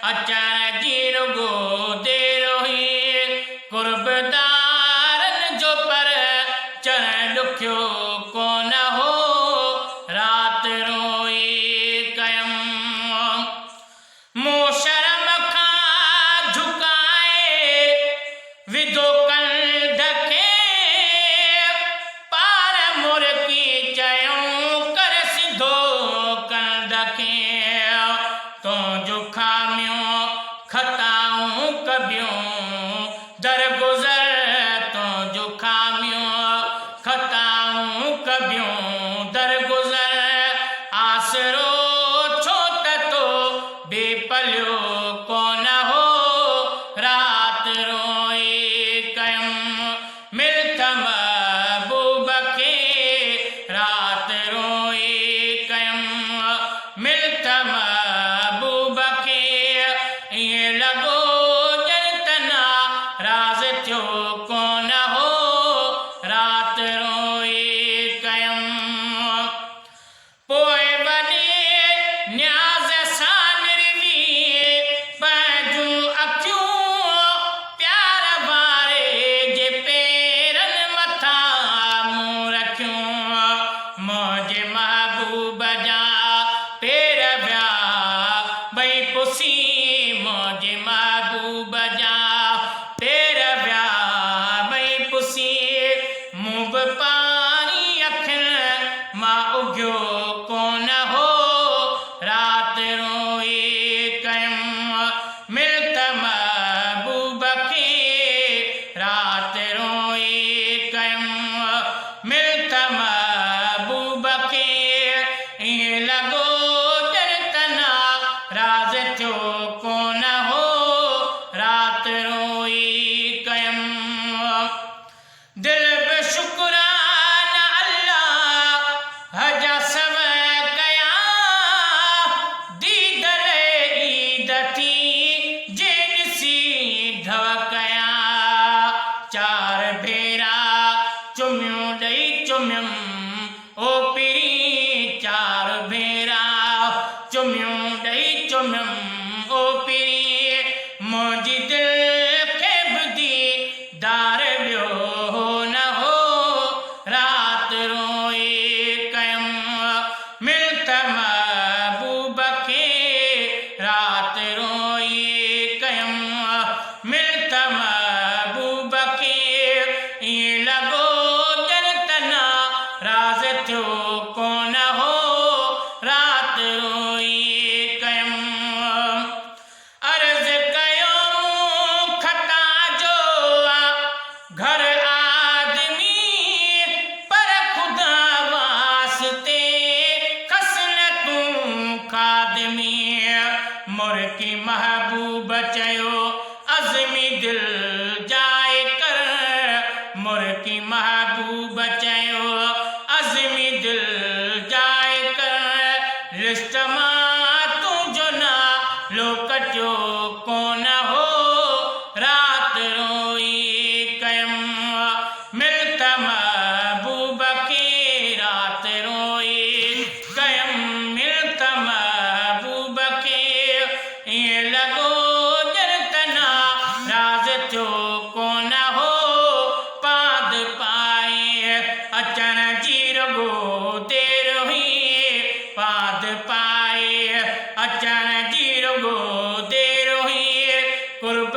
अचण जी रुगो देर हुई कुर्बदारन जो पर चढ़ ॾुखियो कोन हो रात रोई कयम मूं शर्म खां झुकाए विधो कंध खे पार मुरकी चयूं कर सिधो कंध खे तुंहिंजो खामियूं खताऊं कबियूं दरगुज़र तुंहिंजो खामियूं खताऊं कबियूं दरगुज़र आसरो छो त तो बेपलियो कोन हो रात रोई कयम मिलत महबूब खे रात रोई कयम मिलत महबूब खे ईअं लॻो ॼण तना राज़ थियो कोन हो रात रोई कयम पोइ वॾे न्याज़ सां निरवी पंहिंजूं अखियूं प्यार वारे जे पेरनि मथां मूं रखियूं मुंहिंजे महबूब जा पेर विया भई पुसी मुंहिंजे महबूब जा पेर विया भई पुसी मूं बि पाणी अखियुनि मां उघियो कोन हो रात रोई कयम मिलत महबूब खे रात रोई कयम मिलत महबूब खे ईअं लॻो ॼण तना राज़ थियो कोन हो रात रोई कयम दिल बि शुक्रान अल्लाह जा सब कया दीदल ईद थी जे ॾिसी धव कया चार भेरा चुमियूं ॾेई चुमियुम ओ पिरी चार भेरा चुमियूं ॾेई चुमियुम ओ पिरी मुंहिंजी दिलि खे बि दार ॿियो न हो रात रोई कयम मिलत महबूब खे रात रोई कयम मिलत महबूब खे ईअं लॻो ॼण तना राज़ थियो कोन हो रात रोई कयम अर्ज़ कयो मूं खता जो घर आदमी पर खुदा वास्ते खसन तूं खादमी मुर्की महबूब चयो अज़मी दिल जाए कर मुर्की महबूब चयो अज़मी दिल जाए कर लिस्ट मां तुंहिंजो नालो कटियो कोन हो रात रोई कयम मिलत महबूब खे रात रोई कयम मिलत महबूब खे ईअं लॻो ॼण तना राज़ थियो कोन हो पाद पाए अचण जी रुगो देर हुई पाद पाए अचण जी रुगो देर हुई कुर्ब